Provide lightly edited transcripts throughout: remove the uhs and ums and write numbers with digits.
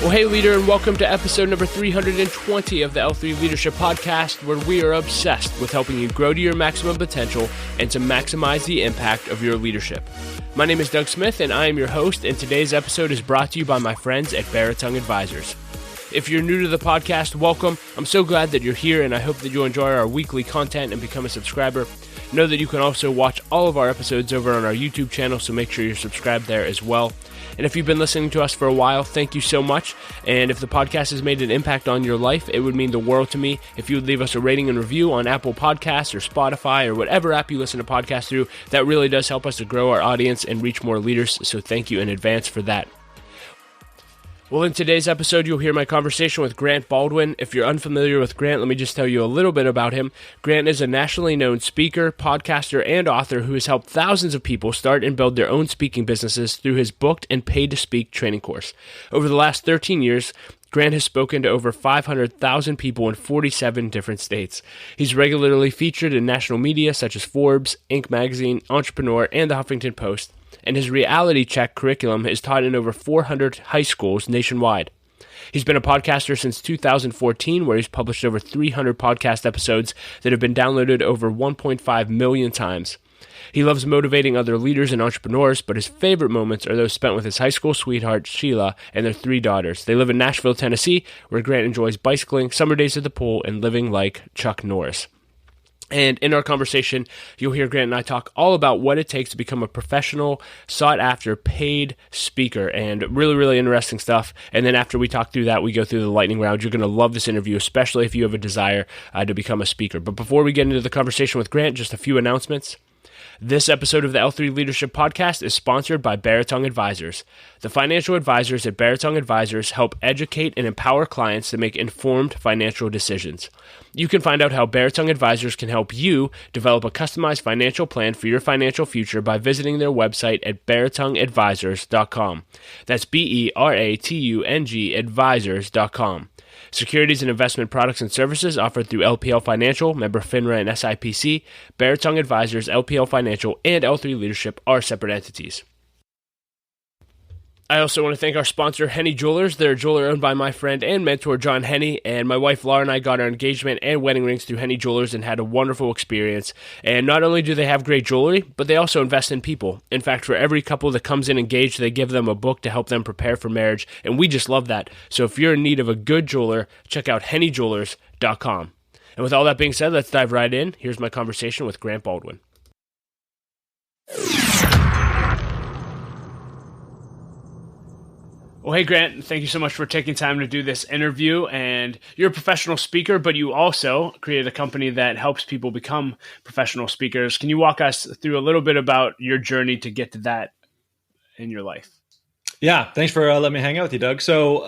Well, hey, leader, and welcome to episode number 320 of the L3 Leadership Podcast, where we are obsessed with helping you grow to your maximum potential and to maximize the impact of your leadership. My name is Doug Smith, and I am your host, and today's episode is brought to you by my friends at Baratung Advisors. If you're new to the podcast, welcome. I'm so glad that you're here, and I hope that you'll enjoy our weekly content and become a subscriber. Know that you can also watch all of our episodes over on our YouTube channel, so make sure you're subscribed there as well. And if you've been listening to us for a while, thank you so much. And if the podcast has made an impact on your life, it would mean the world to me if you would leave us a rating and review on Apple Podcasts or Spotify or whatever app you listen to podcasts through. That really does help us to grow our audience and reach more leaders, so thank you in advance for that. Well, in today's episode, you'll hear my conversation with Grant Baldwin. If you're unfamiliar with Grant, let me just tell you a little bit about him. Grant is a nationally known speaker, podcaster, and author who has helped thousands of people start and build their own speaking businesses through his booked and paid-to-speak training course. Over the last 13 years, Grant has spoken to over 500,000 people in 47 different states. He's regularly featured in national media such as Forbes, Inc. magazine, Entrepreneur, and the Huffington Post. And his reality check curriculum is taught in over 400 high schools nationwide. He's been a podcaster since 2014, where he's published over 300 podcast episodes that have been downloaded over 1.5 million times. He loves motivating other leaders and entrepreneurs, but his favorite moments are those spent with his high school sweetheart, Sheila, and their 3 daughters. They live in Nashville, Tennessee, where Grant enjoys bicycling, summer days at the pool, and living like Chuck Norris. And in our conversation, you'll hear Grant and I talk all about what it takes to become a professional, sought-after, paid speaker, and really, really interesting stuff. And then after we talk through that, we go through the lightning round. You're going to love this interview, especially if you have a desire to become a speaker. But before we get into the conversation with Grant, just a few announcements. This episode of the L3 Leadership Podcast is sponsored by Baratung Advisors. The financial advisors at Baratung Advisors help educate and empower clients to make informed financial decisions. You can find out how Baratung Advisors can help you develop a customized financial plan for your financial future by visiting their website at baratungadvisors.com. That's BERATUNG advisors.com. Securities and investment products and services offered through LPL Financial, member FINRA and SIPC. Baratung Advisors, LPL Financial, and L3 Leadership are separate entities. I also want to thank our sponsor, Henny Jewelers. They're a jeweler owned by my friend and mentor, John Henny, and my wife, Laura, and I got our engagement and wedding rings through Henny Jewelers and had a wonderful experience. And not only do they have great jewelry, but they also invest in people. In fact, for every couple that comes in engaged, they give them a book to help them prepare for marriage, and we just love that. So if you're in need of a good jeweler, check out hennyjewelers.com. And with all that being said, let's dive right in. Here's my conversation with Grant Baldwin. Well, hey, Grant, thank you so much for taking time to do this interview. And you're a professional speaker, but you also created a company that helps people become professional speakers. Can you walk us through a little bit about your journey to get to that in your life? Yeah, thanks for letting me hang out with you, Doug. So,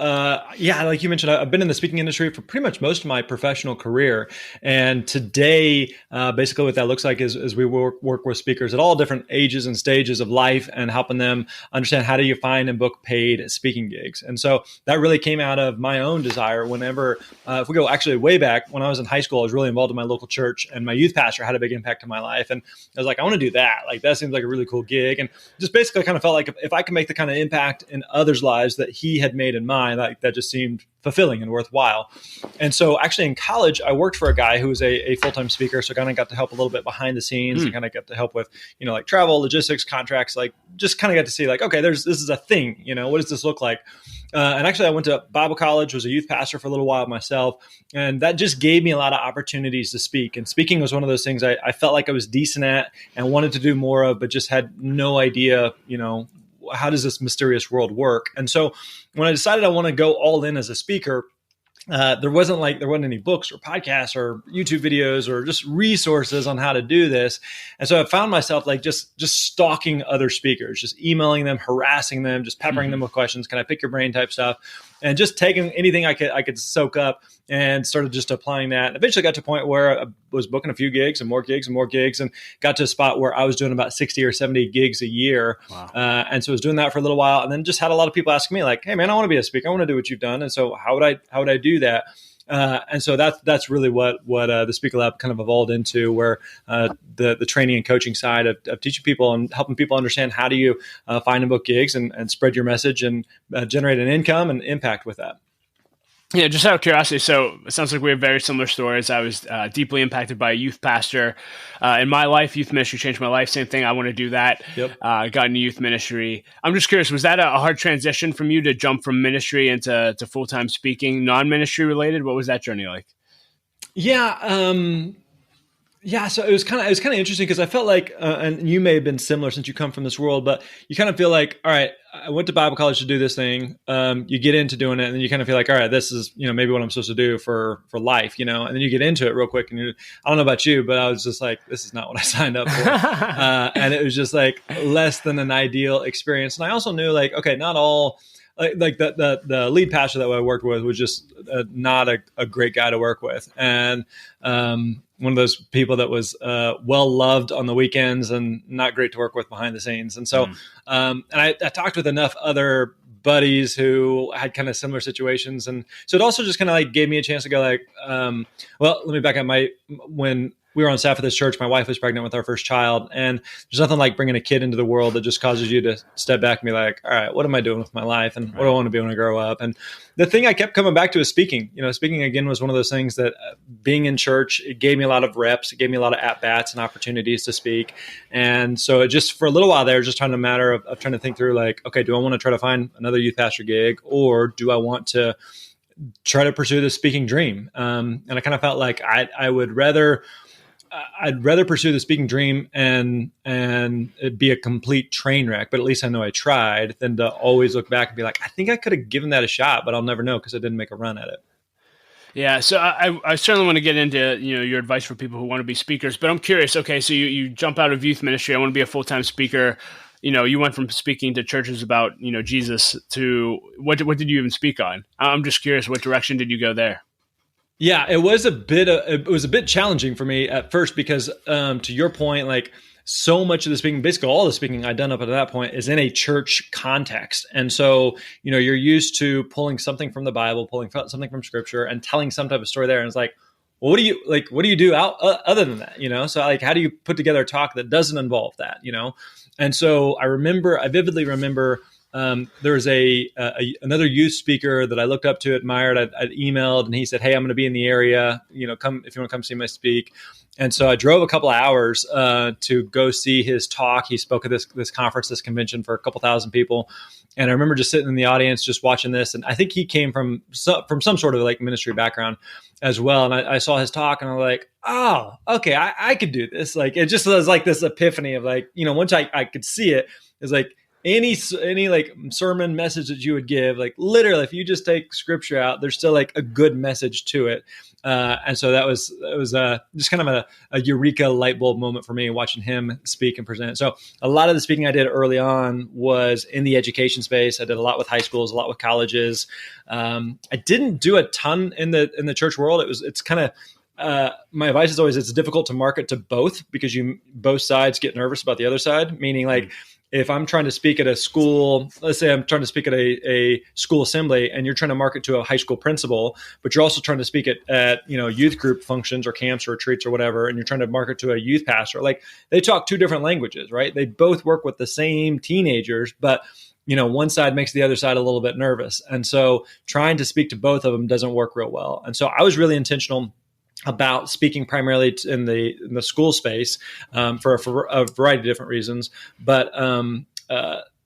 like you mentioned, I've been in the speaking industry for pretty much most of my professional career. And today, basically what that looks like is we work with speakers at all different ages and stages of life and helping them understand how do you find and book paid speaking gigs. And so that really came out of my own desire whenever, if we go actually way back, when I was in high school, I was really involved in my local church, and my youth pastor had a big impact on my life. And I was like, I want to do that. Like, that seems like a really cool gig. And just basically kind of felt like if I could make the kind of impact in others' lives that he had made in mine, that just seemed fulfilling and worthwhile. And so actually in college, I worked for a guy who was a full-time speaker. So kind of got to help a little bit behind the scenes and kind of got to help with, like travel, logistics, contracts, like just kind of got to see like, okay, this is a thing, what does this look like? And actually I went to Bible college, was a youth pastor for a little while myself. And that just gave me a lot of opportunities to speak. And speaking was one of those things I felt like I was decent at and wanted to do more of, but just had no idea, how does this mysterious world work? And so when I decided I want to go all in as a speaker, there wasn't any books or podcasts or YouTube videos or just resources on how to do this. And so I found myself like just stalking other speakers, just emailing them, harassing them, just peppering them with questions. Can I pick your brain type stuff? And just taking anything I could soak up and started just applying that. Eventually got to a point where I was booking a few gigs and more gigs and got to a spot where I was doing about 60 or 70 gigs a year. Wow. And so I was doing that for a little while, and then just had a lot of people asking me like, hey man, I want to be a speaker. I want to do what you've done. And so how would I do that? And so that's really what the Speaker Lab kind of evolved into, where the training and coaching side of teaching people and helping people understand how do you find and book gigs and spread your message and generate an income and impact with that. Yeah, just out of curiosity, so it sounds like we have very similar stories. I was deeply impacted by a youth pastor in my life. Youth ministry changed my life. Same thing. I want to do that. Yep. Got into youth ministry. I'm just curious, was that a hard transition from you to jump from ministry into full-time speaking, non-ministry related? What was that journey like? Yeah. Yeah, so it was kind of interesting because I felt like, and you may have been similar since you come from this world, but you kind of feel like, all right, I went to Bible college to do this thing. You get into doing it, and then you kind of feel like, all right, this is maybe what I'm supposed to do for life, and then you get into it real quick, and I don't know about you, but I was just like, this is not what I signed up for, and it was just like less than an ideal experience. And I also knew like, okay, not all. Like the lead pastor that I worked with was just not a great guy to work with, and one of those people that was well loved on the weekends and not great to work with behind the sings. And so, and I talked with enough other buddies who had kind of similar situations, and so it also just kind of like gave me a chance to go like, well, let me back up. When we were on staff at this church, my wife was pregnant with our first child, and there's nothing like bringing a kid into the world that just causes you to step back and be like, all right, what am I doing with my life? And what do I want to be when I grow up? And the thing I kept coming back to is speaking. Speaking again was one of those things that being in church, it gave me a lot of reps. It gave me a lot of at-bats and opportunities to speak. And so it just, for a little while there, just trying to matter of trying to think through like, okay, do I want to try to find another youth pastor gig, or do I want to try to pursue the speaking dream? And I kind of felt like I'd rather pursue the speaking dream and it be a complete train wreck, but at least I know I tried, than to always look back and be like, I think I could have given that a shot, but I'll never know because I didn't make a run at it. Yeah, so I certainly want to get into your advice for people who want to be speakers, but I'm curious. Okay, so you jump out of youth ministry. I want to be a full-time speaker. You went from speaking to churches about Jesus to what did you even speak on? I'm just curious, what direction did you go there? Yeah, it was a bit challenging for me at first because, to your point, like so much of the speaking, basically all the speaking I'd done up to that point is in a church context. And so, you're used to pulling something from the Bible, pulling something from scripture and telling some type of story there. And it's like, well, what do you do out other than that? So like, how do you put together a talk that doesn't involve that, And so I vividly remember, there was another youth speaker that I looked up to, admired. I'd emailed, and he said, "Hey, I'm going to be in the area. Come if you want to come see my speak." And so I drove a couple of hours to go see his talk. He spoke at this conference, this convention for a couple thousand people. And I remember just sitting in the audience, just watching this. And I think he came from some sort of like ministry background as well. And I saw his talk, and I'm like, oh, okay, I could do this. Like, it just was like this epiphany of like, once I could see it, it's like, any like sermon message that you would give, like literally, if you just take scripture out, there's still like a good message to it. And so it was just kind of a eureka light bulb moment for me watching him speak and present. So a lot of the speaking I did early on was in the education space. I did a lot with high schools, a lot with colleges. I didn't do a ton in the church world. It's kind of, my advice is always, it's difficult to market to both because both sides get nervous about the other side, meaning like, if I'm trying to speak at a school, let's say I'm trying to speak at a school assembly, and you're trying to market to a high school principal, but you're also trying to speak at youth group functions or camps or retreats or whatever, and you're trying to market to a youth pastor, like they talk two different languages, right? They both work with the same teenagers, but one side makes the other side a little bit nervous. And so trying to speak to both of them doesn't work real well. And so I was really intentional about speaking primarily in the school space for a variety of different reasons, but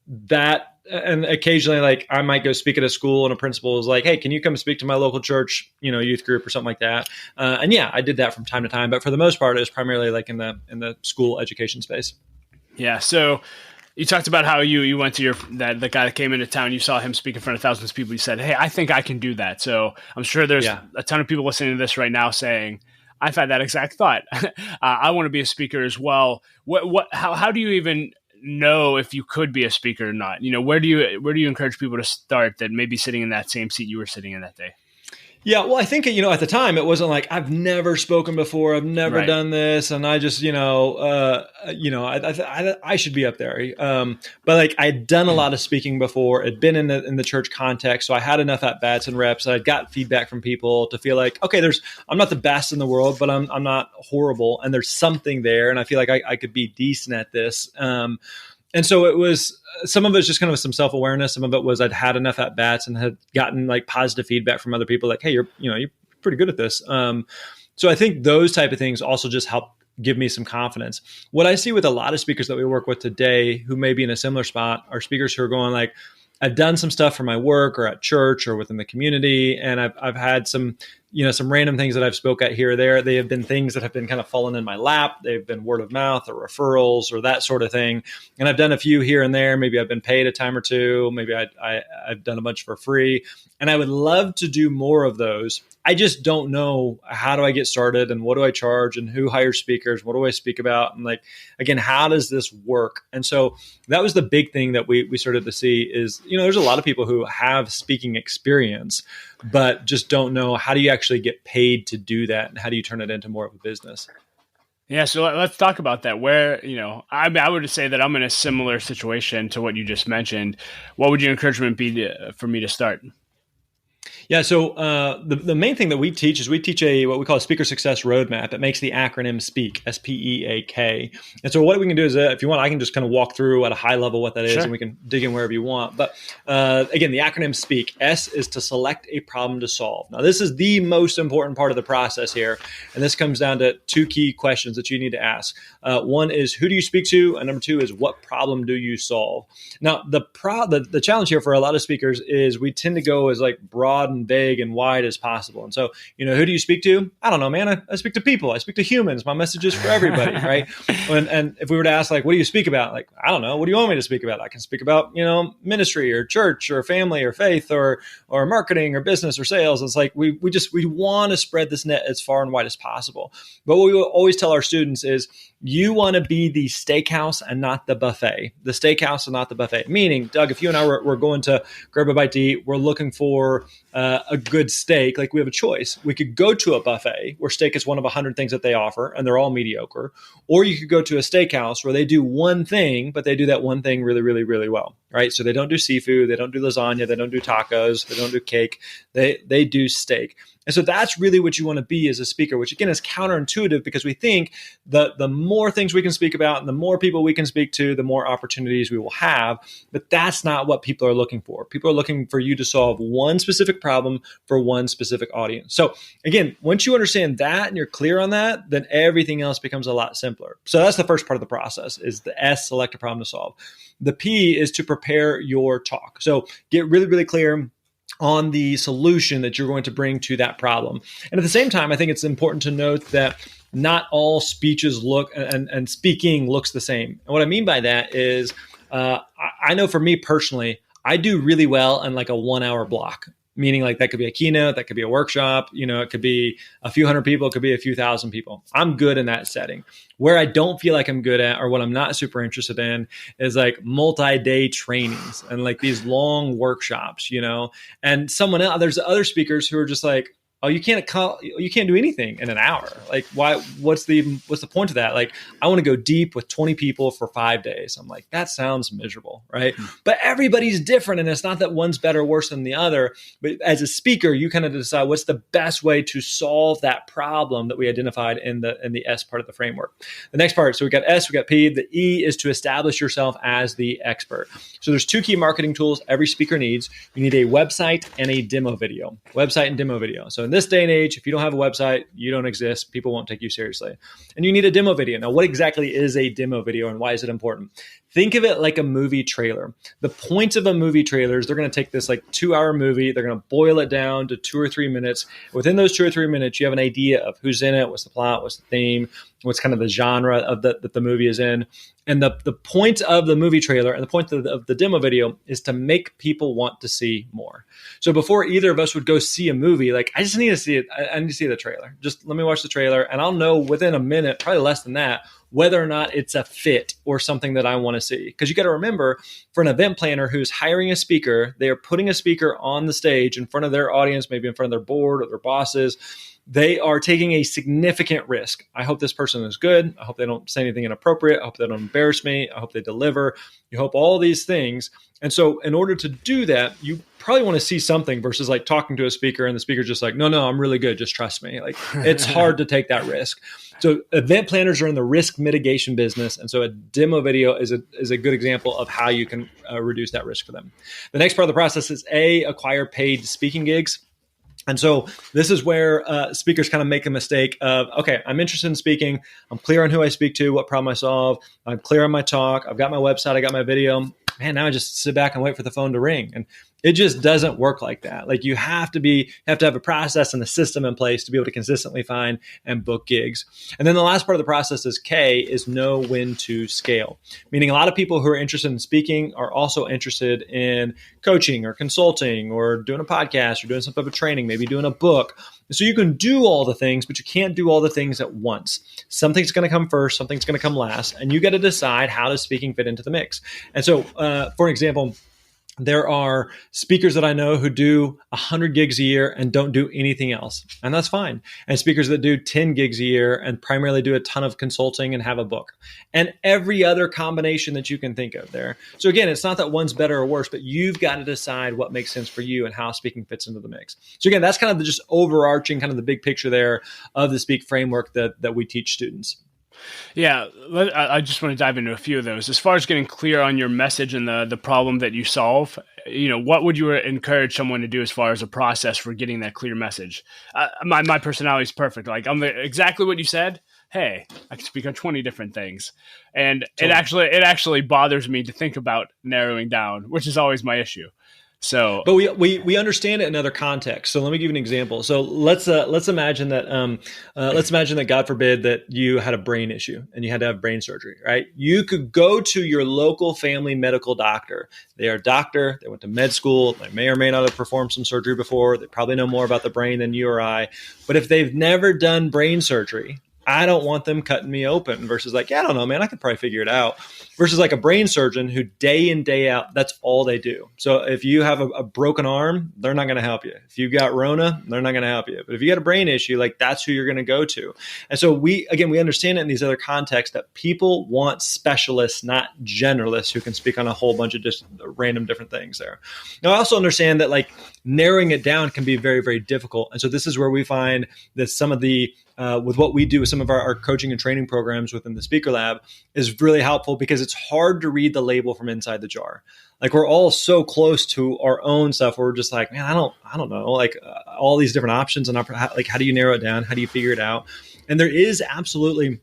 that, and occasionally, like I might go speak at a school, and a principal is like, "Hey, can you come speak to my local church, youth group or something like that?" And yeah, I did that from time to time, but for the most part, it was primarily like in the school education space. Yeah. So you talked about how you went to the guy that came into town. You saw him speak in front of thousands of people. You said, "Hey, I think I can do that." So I'm sure there's a ton of people listening to this right now saying, "I've had that exact thought. I want to be a speaker as well." How do you even know if you could be a speaker or not? Where do you encourage people to start that may be sitting in that same seat you were sitting in that day? Yeah, well, I think, at the time it wasn't like I've never spoken before, I've never Right. done this, and I just, I should be up there. But like I'd done a lot of speaking before, it'd been in the church context, so I had enough at bats and reps. I'd got feedback from people to feel like, okay, I'm not the best in the world, but I'm not horrible, and there's something there, and I feel like I could be decent at this. And so it was, some of it was just kind of some self-awareness. Some of it was I'd had enough at bats and had gotten like positive feedback from other people, like, hey, you're pretty good at this. So I think those type of things also just help give me some confidence. What I see with a lot of speakers that we work with today who may be in a similar spot are speakers who are going like, I've done some stuff for my work or at church or within the community, and I've had some random things that I've spoke at here or there. They have been things that have been kind of fallen in my lap. They've been word of mouth or referrals or that sort of thing. And I've done a few here and there. Maybe I've been paid a time or two. Maybe I've done a bunch for free. And I would love to do more of those. I just don't know, how do I get started and what do I charge and who hires speakers? What do I speak about? And like, again, how does this work? And so that was the big thing that we started to see is, there's a lot of people who have speaking experience, but just don't know, how do you actually get paid to do that? And how do you turn it into more of a business? Yeah, so let's talk about that. Where, I would say that I'm in a similar situation to what you just mentioned. What would your encouragement be for me to start? Yeah, so the main thing that we teach is we teach what we call a speaker success roadmap. It makes the acronym SPEAK, SPEAK. And so what we can do is, if you want, I can just kind of walk through at a high level what that is, and we can dig in wherever you want. But again, the acronym SPEAK. S is to select a problem to solve. Now, this is the most important part of the process here, and this comes down to two key questions that you need to ask. One is, who do you speak to? And number two is, what problem do you solve? Now, the challenge here for a lot of speakers is we tend to go as like broad and vague and wide as possible. And so, who do you speak to? I don't know, man. I speak to people. I speak to humans. My message is for everybody, right? And if we were to ask, like, what do you speak about? Like, I don't know. What do you want me to speak about? I can speak about, ministry or church or family or faith or marketing or business or sales. It's like we want to spread this net as far and wide as possible. But what we will always tell our students is, you want to be the steakhouse and not the buffet. The steakhouse and not the buffet. Meaning, Doug, if you and I were going to grab a bite to eat, we're looking for a good steak. Like, we have a choice. We could go to a buffet where steak is one of 100 things that they offer, and they're all mediocre. Or you could go to a steakhouse where they do one thing, but they do that one thing really, really, really well, right? So they don't do seafood, they don't do lasagna, they don't do tacos, they don't do cake. They do steak. And so that's really what you want to be as a speaker, which again is counterintuitive, because we think the more things we can speak about and the more people we can speak to, the more opportunities we will have. But that's not what people are looking for. People are looking for you to solve one specific problem for one specific audience. So again, once you understand that and you're clear on that, then everything else becomes a lot simpler. So that's the first part of the process, is the S, select a problem to solve. The P is to prepare your talk. So get really, really clear on the solution that you're going to bring to that problem. And at the same time, I think it's important to note that not all speeches look and speaking looks the same. And what I mean by that is, I know for me personally, I do really well in like a 1 hour block. Meaning, like, that could be a keynote, that could be a workshop, it could be a few hundred people, it could be a few thousand people. I'm good in that setting. Where I don't feel like I'm good at, or what I'm not super interested in, is like multi-day trainings and like these long workshops, and there's other speakers who are just like, oh, you can't do anything in an hour. Like, why? What's the point of that? Like, I want to go deep with 20 people for 5 days. I'm like, that sounds miserable, right? But everybody's different, and it's not that one's better or worse than the other. But as a speaker, you kind of decide what's the best way to solve that problem that we identified in the S part of the framework. The next part, so we got S, we got P. The E is to establish yourself as the expert. So there's two key marketing tools every speaker needs. You need a website and a demo video. Website and demo video. So in this day and age, if you don't have a website, you don't exist. People won't take you seriously. And you need a demo video. Now, what exactly is a demo video, and why is it important? Think of it like a movie trailer. The point of a movie trailer is they're going to take this like 2-hour movie, they're going to boil it down to 2 or 3 minutes. Within those 2 or 3 minutes, you have an idea of who's in it, what's the plot, what's the theme, what's kind of the genre of that the movie is in. And the point of the movie trailer and the point of the demo video is to make people want to see more. So before either of us would go see a movie, like, I just need to see it. I need to see the trailer. Just let me watch the trailer, and I'll know within a minute, probably less than that, whether or not it's a fit or something that I want to see. Because you got to remember, for an event planner who's hiring a speaker, they are putting a speaker on the stage in front of their audience, maybe in front of their board or their bosses. They are taking a significant risk. I hope this person is good. I hope they don't say anything inappropriate. I hope they don't embarrass me. I hope they deliver. You hope all these things. And so in order to do that, you probably want to see something versus like talking to a speaker and the speaker's just like, no, I'm really good. Just trust me. Like, it's hard to take that risk. So event planners are in the risk mitigation business. And so a demo video is a good example of how you can reduce that risk for them. The next part of the process is acquire paid speaking gigs. And so this is where speakers kind of make a mistake of, okay, I'm interested in speaking. I'm clear on who I speak to, what problem I solve. I'm clear on my talk. I've got my website. I got my video. Man, now I just sit back and wait for the phone to ring. And it just doesn't work like that. Like, you have to have a process and a system in place to be able to consistently find and book gigs. And then the last part of the process is know when to scale. Meaning, a lot of people who are interested in speaking are also interested in coaching or consulting or doing a podcast or doing some type of training, maybe doing a book. So you can do all the things, but you can't do all the things at once. Something's going to come first, something's going to come last, and you got to decide how does speaking fit into the mix. And so, for example, there are speakers that I know who do 100 gigs a year and don't do anything else. And that's fine. And speakers that do 10 gigs a year and primarily do a ton of consulting and have a book. And every other combination that you can think of there. So again, it's not that one's better or worse, but you've got to decide what makes sense for you and how speaking fits into the mix. So again, that's kind of the just overarching, kind of the big picture there of the Speak framework that we teach students. Yeah, I just want to dive into a few of those. As far as getting clear on your message and the problem that you solve, what would you encourage someone to do as far as a process for getting that clear message? My personality is perfect. Like, I'm exactly what you said. Hey, I can speak on 20 different things. And totally. It actually bothers me to think about narrowing down, which is always my issue. So, but we understand it in other contexts. So let me give you an example. So let's imagine that God forbid that you had a brain issue and you had to have brain surgery, right? You could go to your local family medical doctor. They are a doctor. They went to med school. They may or may not have performed some surgery before. They probably know more about the brain than you or I. But if they've never done brain surgery, I don't want them cutting me open versus like, yeah, I don't know, man, I could probably figure it out. Versus like a brain surgeon who day in, day out, that's all they do. So if you have a broken arm, they're not going to help you. If you've got Rona, they're not going to help you. But if you got a brain issue, like that's who you're going to go to. And so we understand it in these other contexts that people want specialists, not generalists who can speak on a whole bunch of just random different things there. Now, I also understand that like narrowing it down can be very, very difficult. And so this is where we find that some of the with what we do with some of our coaching and training programs within the Speaker Lab is really helpful because it's hard to read the label from inside the jar. Like we're all so close to our own stuff where we're just like, man, I don't know, like all these different options and like, how do you narrow it down? How do you figure it out? And there is absolutely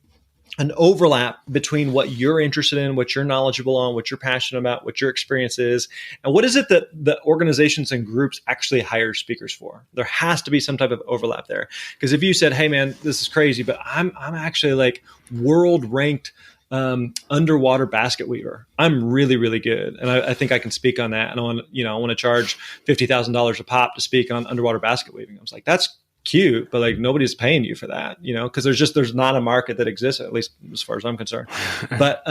an overlap between what you're interested in, what you're knowledgeable on, what you're passionate about, what your experience is, and what is it that the organizations and groups actually hire speakers for. There has to be some type of overlap there. Because if you said, hey man, this is crazy, but I'm actually like world ranked underwater basket weaver. I'm really, really good. And I think I can speak on that. And I want to charge $50,000 a pop to speak on underwater basket weaving. I was like, that's cute, but like nobody's paying you for that, because there's not a market that exists, at least as far as I'm concerned. But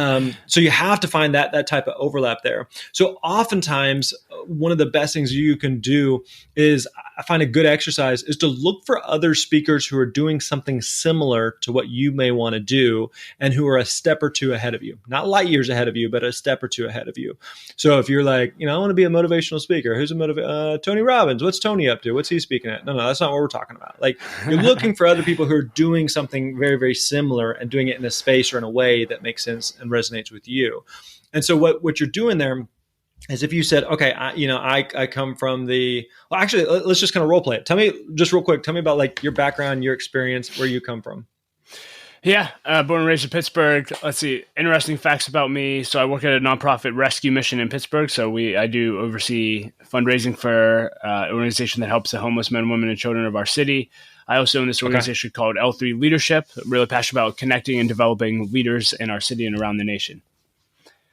so you have to find that type of overlap there. So oftentimes one of the best things you can do is, I find a good exercise is to look for other speakers who are doing something similar to what you may want to do and who are a step or two ahead of you, not light years ahead of you, but a step or two ahead of you. So if you're like, I want to be a motivational speaker, who's Tony Robbins? What's Tony up to? What's he speaking at? No, that's not what we're talking about. Like you're looking for other people who are doing something very, very similar and doing it in a space or in a way that makes sense and resonates with you. And so what you're doing there is if you said, okay, I come from actually, let's just kind of role play it. Tell me just real quick, tell me about like your background, your experience, where you come from. Yeah, born and raised in Pittsburgh. Let's see, interesting facts about me. So I work at a nonprofit rescue mission in Pittsburgh. So I do oversee fundraising for an organization that helps the homeless men, women, and children of our city. I also own this organization called L3 Leadership. I'm really passionate about connecting and developing leaders in our city and around the nation.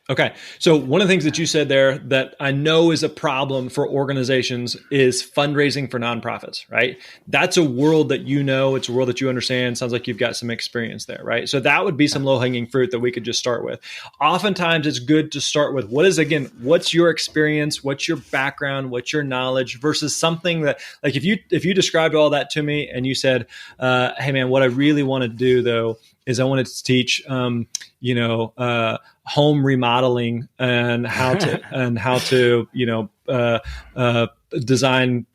Okay. So one of the things that you said there that I know is a problem for organizations is fundraising for nonprofits, right? That's a world that you know, it's a world that you understand. Sounds like you've got some experience there, right? So that would be some low-hanging fruit that we could just start with. Oftentimes it's good to start with what's your experience, what's your background, what's your knowledge versus something that like if you described all that to me and you said, hey man, what I really want to do though is I wanted to teach, home remodeling and how to design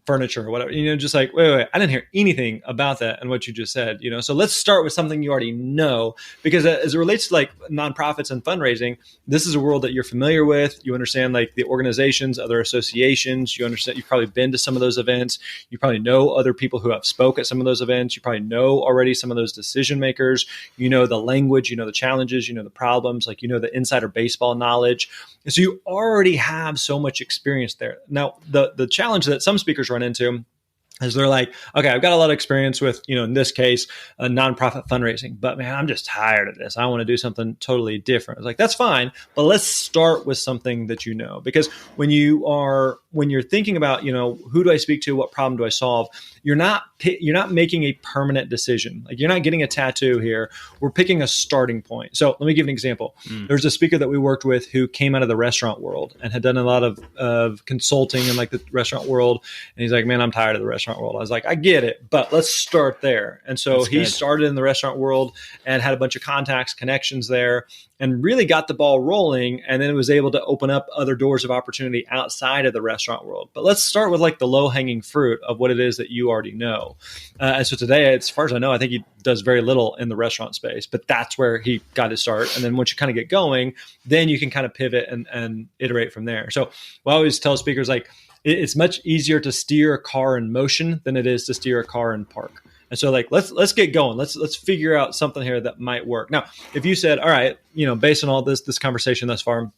furniture or whatever. Just like wait, I didn't hear anything about that and what you just said. So let's start with something you already know, because as it relates to like nonprofits and fundraising, this is a world that you're familiar with. You understand like the organizations, other associations. You understand. You've probably been to some of those events. You probably know other people who have spoke at some of those events. You probably know already some of those decision makers. You know the language. You know the challenges. You know the problems. Like the insider baseball knowledge. So you already have so much experience there. Now, the challenge that some speakers run into is they're like, okay, I've got a lot of experience with, in this case, nonprofit fundraising, but man, I'm just tired of this. I want to do something totally different. It's like, that's fine, but let's start with something that you know, because when you're thinking about, who do I speak to? What problem do I solve? You're not making a permanent decision. Like you're not getting a tattoo here. We're picking a starting point. So let me give an example. There's a speaker that we worked with who came out of the restaurant world and had done a lot of consulting in like the restaurant world. And he's like, man, I'm tired of the restaurant world. I was like, I get it, but let's start there. And so he started in the restaurant world and had a bunch of contacts, connections there, and really got the ball rolling. And then was able to open up other doors of opportunity outside of the restaurant world. But let's start with like the low hanging fruit of what it is that you already know. And so today, as far as I know, I think he does very little in the restaurant space, but that's where he got his start. And then once you kind of get going, then you can kind of pivot and iterate from there. So I always tell speakers like, it's much easier to steer a car in motion than it is to steer a car in park. And so like, let's get going. Let's figure out something here that might work. Now, if you said, all right, based on all this conversation thus far,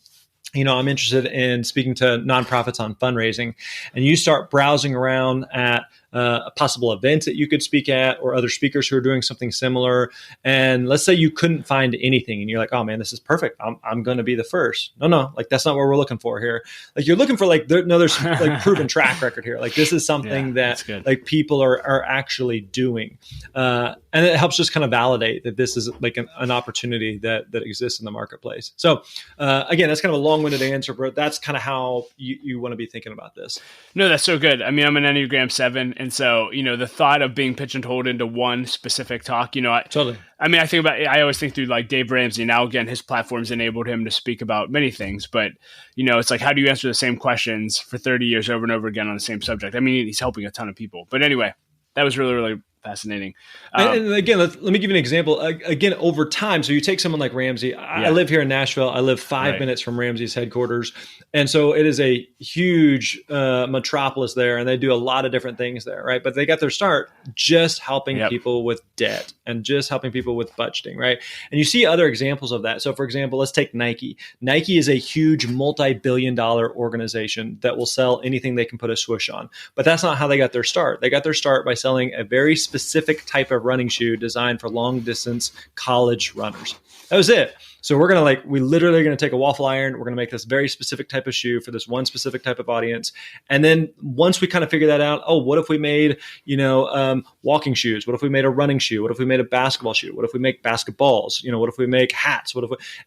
I'm interested in speaking to nonprofits on fundraising, and you start browsing around at a possible event that you could speak at or other speakers who are doing something similar. And let's say you couldn't find anything and you're like, oh man, this is perfect. I'm going to be the first. No, like that's not what we're looking for here. Like you're looking for like, there's like proven track record here. Like this is something that like people are actually doing. And it helps just kind of validate that this is like an opportunity that exists in the marketplace. So again, that's kind of a long-winded answer, but that's kind of how you want to be thinking about this. No, that's so good. I mean, I'm an Enneagram 7. And so, the thought of being pigeonholed into one specific talk, Totally. I always think through like Dave Ramsey. Now, again, his platform's enabled him to speak about many things, but, it's like, how do you answer the same questions for 30 years over and over again on the same subject? I mean, he's helping a ton of people. But anyway, that was really, really fascinating. And again, let me give you an example. Again, over time, so you take someone like Ramsey. I live here in Nashville. I live 5 minutes from Ramsey's headquarters. And so it is a huge metropolis there, and they do a lot of different things there, right? But they got their start just helping people with debt and just helping people with budgeting, right? And you see other examples of that. So for example, let's take Nike. Nike is a huge multi-billion-dollar organization that will sell anything they can put a swoosh on. But that's not how they got their start. They got their start by selling a very specific type of running shoe designed for long distance college runners. That was it. So we literally are going to take a waffle iron. We're going to make this very specific type of shoe for this one specific type of audience. And then once we kind of figure that out, what if we made, walking shoes? What if we made a running shoe? What if we made a basketball shoe? What if we make basketballs? What if we make hats?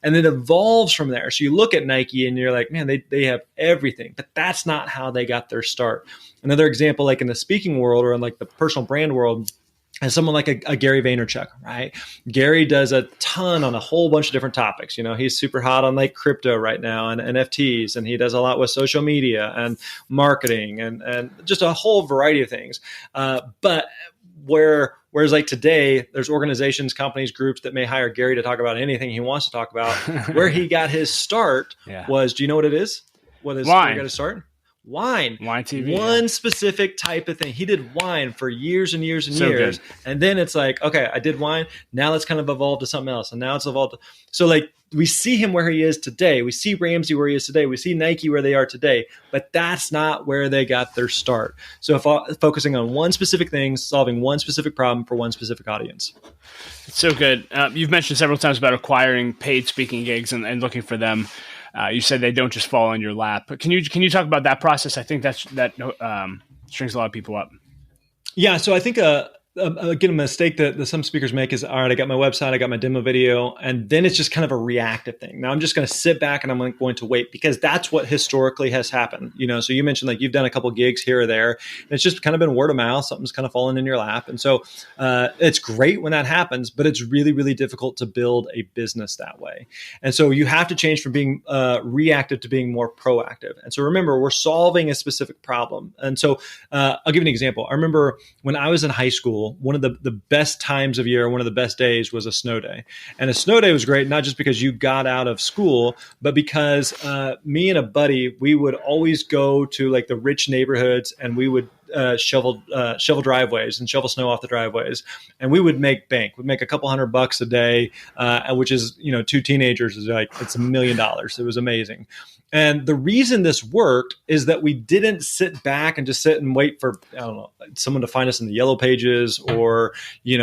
And it evolves from there. So you look at Nike and you're like, man, they have everything, but that's not how they got their start. Another example, like in the speaking world or in like the personal brand world, and someone like a Gary Vaynerchuk, right? Gary does a ton on a whole bunch of different topics. He's super hot on like crypto right now and NFTs, and he does a lot with social media and marketing and just a whole variety of things. But whereas like today, there's organizations, companies, groups that may hire Gary to talk about anything he wants to talk about. Where he got his start was, do you know what it is? Where he got his start? Wine TV, one specific type of thing. He did wine for years and years and years. Good. And then it's like, okay, I did wine. Now let's kind of evolve to something else. And now it's evolved. So like we see him where he is today. We see Ramsey where he is today. We see Nike where they are today, but that's not where they got their start. So focusing on one specific thing, solving one specific problem for one specific audience. It's so good. You've mentioned several times about acquiring paid speaking gigs and looking for them. You said they don't just fall in your lap. But can you talk about that process? I think that strings a lot of people up. Yeah. So I think again, a mistake that some speakers make is, all right, I got my website, I got my demo video, and then it's just kind of a reactive thing. Now I'm just going to sit back and I'm going to wait, because that's what historically has happened. So you mentioned like you've done a couple gigs here or there, and it's just kind of been word of mouth. Something's kind of fallen in your lap. And so it's great when that happens, but it's really, really difficult to build a business that way. And so you have to change from being reactive to being more proactive. And so remember, we're solving a specific problem. And so I'll give you an example. I remember when I was in high school, one of the best times of year, one of the best days was a snow day. And a snow day was great, not just because you got out of school, but because me and a buddy, we would always go to like the rich neighborhoods, and we would shovel driveways and shovel snow off the driveways. And we would make bank. We'd make a couple $100 a day, which is, two teenagers is like, it's $1 million. It was amazing. And the reason this worked is that we didn't sit back and just sit and wait for, I don't know, someone to find us in the yellow pages, or,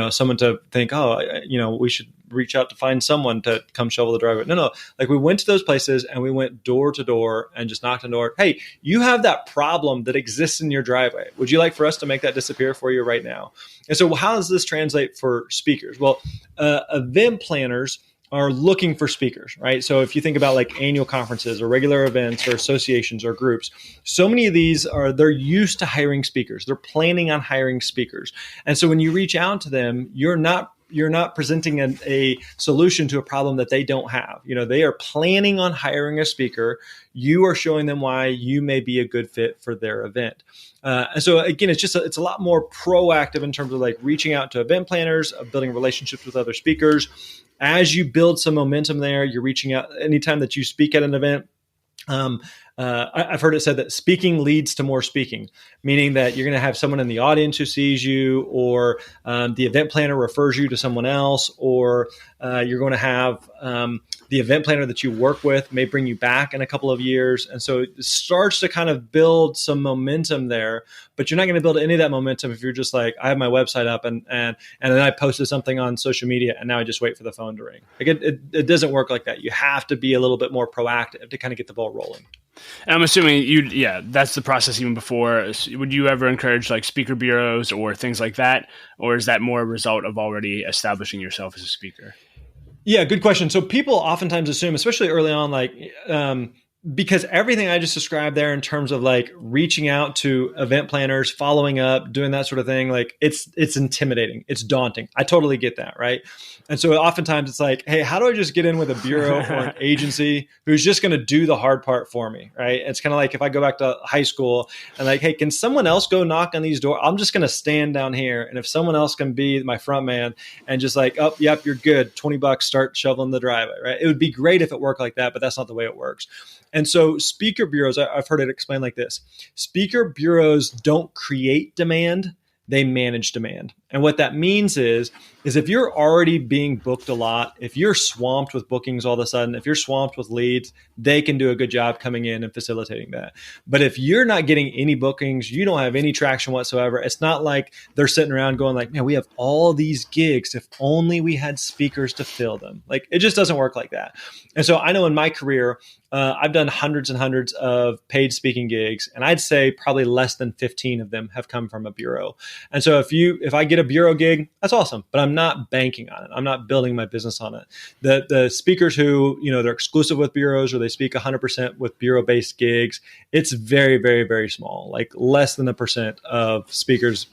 someone to think, we should reach out to find someone to come shovel the driveway. No. Like, we went to those places and we went door to door and just knocked on the door. Hey, you have that problem that exists in your driveway. Would you like for us to make that disappear for you right now? And so how does this translate for speakers? Well, event planners are looking for speakers, right? So if you think about like annual conferences or regular events or associations or groups, so many of these they're used to hiring speakers. They're planning on hiring speakers. And so when you reach out to them, you're not presenting a solution to a problem that they don't have. They are planning on hiring a speaker. You are showing them why you may be a good fit for their event. And so again, it's a lot more proactive in terms of like reaching out to event planners, building relationships with other speakers. As you build some momentum there, you're reaching out anytime that you speak at an event. I've heard it said that speaking leads to more speaking, meaning that you're going to have someone in the audience who sees you, or the event planner refers you to someone else, or you're going to have the event planner that you work with may bring you back in a couple of years. And so it starts to kind of build some momentum there, but you're not going to build any of that momentum if you're just like, I have my website up and then I posted something on social media and now I just wait for the phone to ring. Like it doesn't work like that. You have to be a little bit more proactive to kind of get the ball rolling. And I'm assuming that's the process even before. Would you ever encourage like speaker bureaus or things like that? Or is that more a result of already establishing yourself as a speaker? Yeah, good question. So people oftentimes assume, especially early on, like, because everything I just described there in terms of like reaching out to event planners, following up, doing that sort of thing, like it's intimidating. It's daunting. I totally get that. Right. And so oftentimes it's like, hey, how do I just get in with a bureau or an agency who's just going to do the hard part for me? Right. It's kind of like if I go back to high school and like, hey, can someone else go knock on these doors? I'm just going to stand down here. And if someone else can be my front man and just like, oh, yep, you're good. $20, start shoveling the driveway. Right. It would be great if it worked like that, but that's not the way it works. And so speaker bureaus, I've heard it explained like this. Speaker bureaus don't create demand, they manage demand. And what that means is if you're already being booked a lot, if you're swamped with bookings all of a sudden, if you're swamped with leads, they can do a good job coming in and facilitating that. But if you're not getting any bookings, you don't have any traction whatsoever, it's not like they're sitting around going like, man, we have all these gigs. If only we had speakers to fill them. Like, it just doesn't work like that. And so I know in my career, I've done hundreds and hundreds of paid speaking gigs, and I'd say probably less than 15 of them have come from a bureau. And so if I get a bureau gig, that's awesome, but I'm not banking on it. I'm not building my business on it. The speakers who, they're exclusive with bureaus or they speak 100% with bureau-based gigs, it's very, very, very small, like less than 1% of speakers,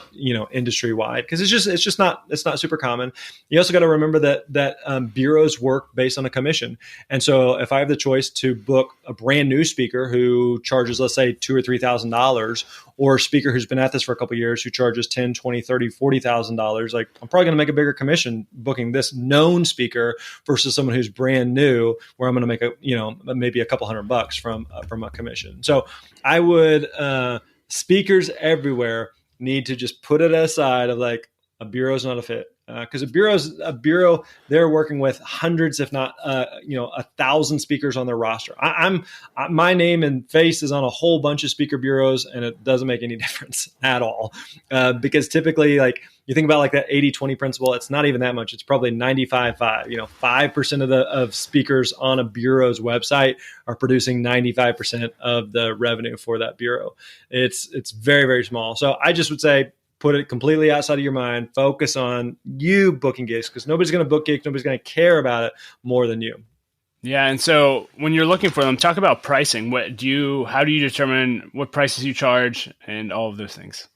industry-wide, because it's not super common. You also got to remember that bureaus work based on a commission. And so if I have the choice to book a brand new speaker who charges, let's say $2,000 or $3,000, or a speaker who's been at this for a couple of years who charges $10,000, $20,000, $30,000, $40,000, like I'm probably going to make a bigger commission booking this known speaker versus someone who's brand new, where I'm going to make maybe a couple $100 from a commission. So I would speakers everywhere need to just put it aside of like, a bureau is not a fit. because a bureau, they're working with hundreds, if not 1,000 speakers on their roster. My name and face is on a whole bunch of speaker bureaus, and it doesn't make any difference at all, because typically, like, you think about like that 80-20 principle, it's not even that much. It's probably 95-5. 5% of speakers on a bureau's website are producing 95% of the revenue for that bureau. It's very, very small. So I just would say, put it completely outside of your mind. Focus on you booking gigs, because nobody's going to book gigs. Nobody's going to care about it more than you. Yeah, and so when you're looking for them, talk about pricing. How do you determine what prices you charge and all of those things?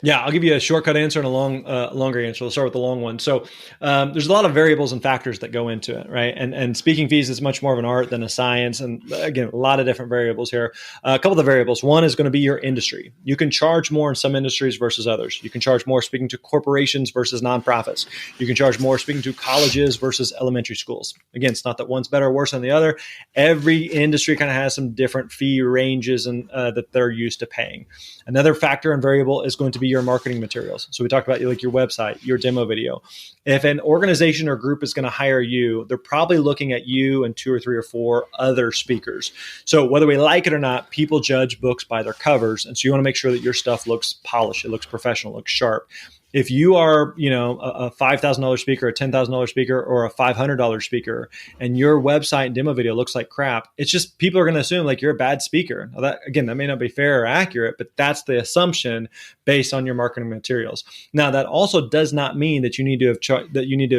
Yeah, I'll give you a shortcut answer and a longer answer. We'll start with the long one. So there's a lot of variables and factors that go into it, right? And speaking fees is much more of an art than a science. And again, a lot of different variables here. A couple of the variables. One is going to be your industry. You can charge more in some industries versus others. You can charge more speaking to corporations versus nonprofits. You can charge more speaking to colleges versus elementary schools. Again, it's not that one's better or worse than the other. Every industry kind of has some different fee ranges and that they're used to paying. Another factor and variable is going to be your marketing materials. So we talked about like your website, your demo video. If an organization or group is going to hire you, they're probably looking at you and 2 or 3 or 4 other speakers. So whether we like it or not, people judge books by their covers. And so you want to make sure that your stuff looks polished, it looks professional, it looks sharp. If you are, a $5,000 speaker, a $10,000 speaker, or a $500 speaker, and your website and demo video looks like crap, it's just people are going to assume like you're a bad speaker. Now that may not be fair or accurate, but that's the assumption based on your marketing materials. Now, that also does not mean that you need to have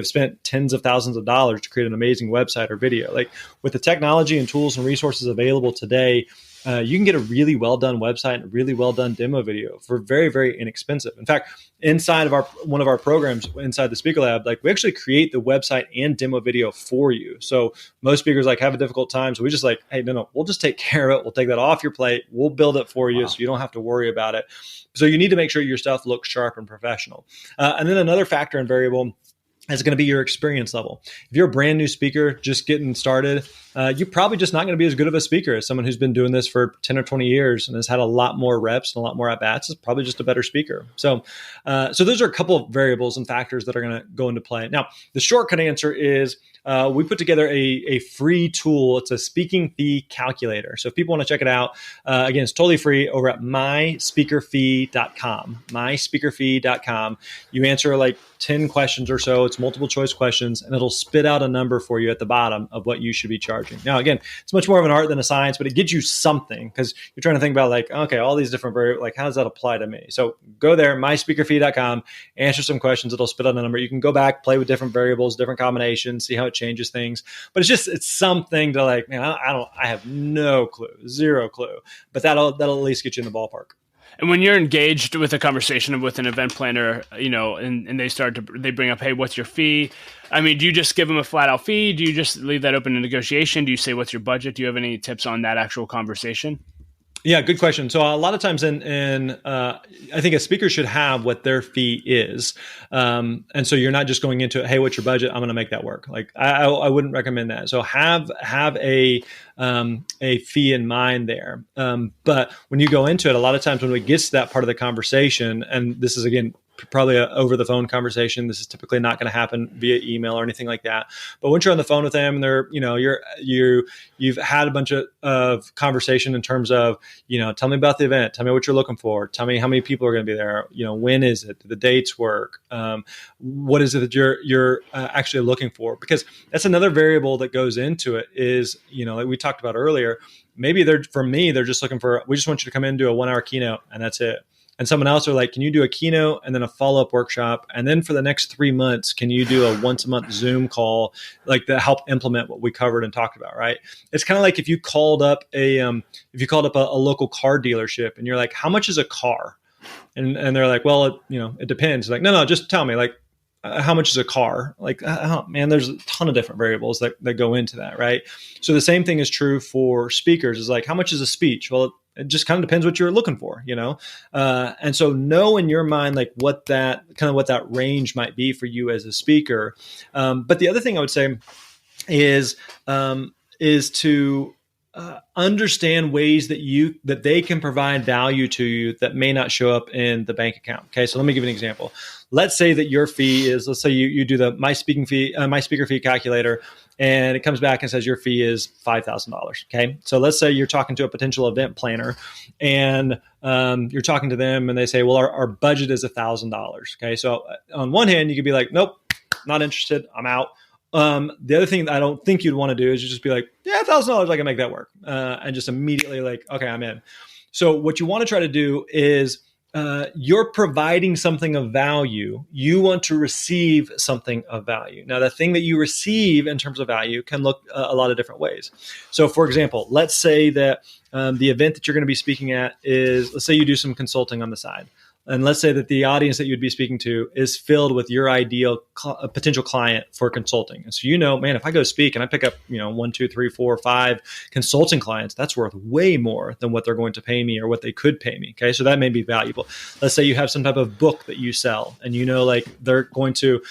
spent tens of thousands of dollars to create an amazing website or video. Like, with the technology and tools and resources available today, you can get a really well done website and a really well done demo video for very, very inexpensive. In fact, inside of one of our programs inside the Speaker Lab, like, we actually create the website and demo video for you. So most speakers like have a difficult time. So we just like, hey, no, we'll just take care of it. We'll take that off your plate. We'll build it for you, so you don't have to worry about it. So you need to make sure your stuff looks sharp and professional. And then another factor and variable is going to be your experience level. If you're a brand new speaker just getting started, you're probably just not going to be as good of a speaker as someone who's been doing this for 10 or 20 years and has had a lot more reps and a lot more at-bats. Is probably just a better speaker. So those are a couple of variables and factors that are going to go into play. Now, the shortcut answer is we put together a free tool. It's a speaking fee calculator. So if people want to check it out, again, it's totally free over at myspeakerfee.com. Myspeakerfee.com. You answer like 10 questions or so. It's multiple choice questions, and it'll spit out a number for you at the bottom of what you should be charging. Now, again, it's much more of an art than a science, but it gives you something, because you're trying to think about like, okay, all these different variables, like, how does that apply to me? So go there, myspeakerfee.com, answer some questions. It'll spit out a number. You can go back, play with different variables, different combinations, see how it changes things. But it's something to like, man, I have no clue, zero clue, but that'll at least get you in the ballpark. And when you're engaged with a conversation with an event planner, and they bring up, hey, what's your fee? I mean, do you just give them a flat out fee? Do you just leave that open to negotiation? Do you say, what's your budget? Do you have any tips on that actual conversation? Yeah, good question. So a lot of times I think a speaker should have what their fee is. And so you're not just going into it, hey, what's your budget? I'm going to make that work. Like, I wouldn't recommend that. So have a fee in mind there. But when you go into it, a lot of times when we get to that part of the conversation, and this is, again, probably a over the phone conversation. This is typically not going to happen via email or anything like that. But once you're on the phone with them, and they're, you've had a bunch of conversation in terms of, tell me about the event, tell me what you're looking for, tell me how many people are going to be there, when is it, do the dates work, what is it that you're actually looking for? Because that's another variable that goes into it is, like we talked about earlier, maybe they're just looking for, we just want you to come in and do a 1-hour keynote and that's it. And someone else are like, can you do a keynote and then a follow-up workshop? And then for the next 3 months, can you do a once-a-month Zoom call, like, to help implement what we covered and talked about, right? It's kind of like if you called up a local car dealership and you're like, how much is a car? And they're like, well, it depends. Like, no, just tell me, like, how much is a car? Like, oh, man, there's a ton of different variables that go into that, right? So the same thing is true for speakers. Is like, how much is a speech? Well, it just kind of depends what you're looking for, and so know in your mind like what that range might be for you as a speaker. But the other thing I would say is to understand ways that they can provide value to you that may not show up in the bank account. Okay, so let me give you an example. Let's say that your fee is, let's say you do the my speaker fee calculator, and it comes back and says your fee is $5,000. Okay, so let's say you're talking to a potential event planner, and you're talking to them, and they say, well, our budget is $1,000. Okay, so on one hand, you could be like, nope, not interested, I'm out. The other thing that I don't think you'd want to do is you just be like, yeah, $1,000, I can make that work. And just immediately like, okay, I'm in. So what you want to try to do is you're providing something of value. You want to receive something of value. Now, the thing that you receive in terms of value can look a lot of different ways. So for example, let's say that the event that you're going to be speaking at is, let's say you do some consulting on the side. And let's say that the audience that you'd be speaking to is filled with your ideal potential client for consulting. And so, man, if I go speak and I pick up, 1, 2, 3, 4, 5 consulting clients, that's worth way more than what they're going to pay me or what they could pay me. Okay. So that may be valuable. Let's say you have some type of book that you sell and, like they're going to,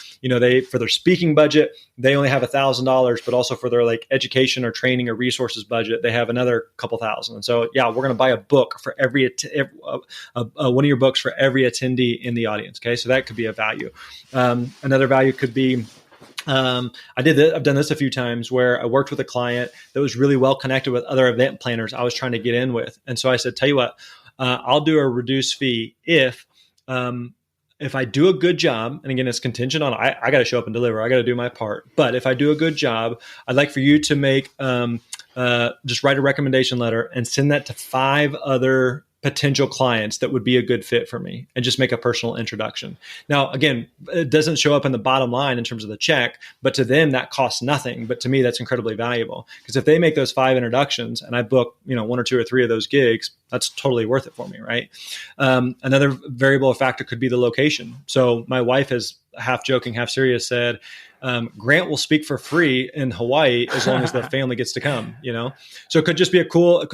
for their speaking budget, they only have $1,000, but also for their like education or training or resources budget, they have another couple thousand. And so, yeah, we're going to buy a book for one of your books for every attendee in the audience. Okay. So that could be a value. Another value could be, I've done this a few times where I worked with a client that was really well connected with other event planners I was trying to get in with. And so I said, tell you what, I'll do a reduced fee if I do a good job, and again, it's contingent on I got to show up and deliver. I got to do my part. But if I do a good job, I'd like for you to make just write a recommendation letter and send that to 5 other potential clients that would be a good fit for me, and just make a personal introduction. Now, again, it doesn't show up in the bottom line in terms of the check, but to them that costs nothing. But to me, that's incredibly valuable, because if they make those 5 introductions and I book, 1 or 2 or 3 of those gigs, that's totally worth it for me, right? Another variable or factor could be the location. So my wife has, half joking, half serious, said, Grant will speak for free in Hawaii as long as the family gets to come, So it could just be a cool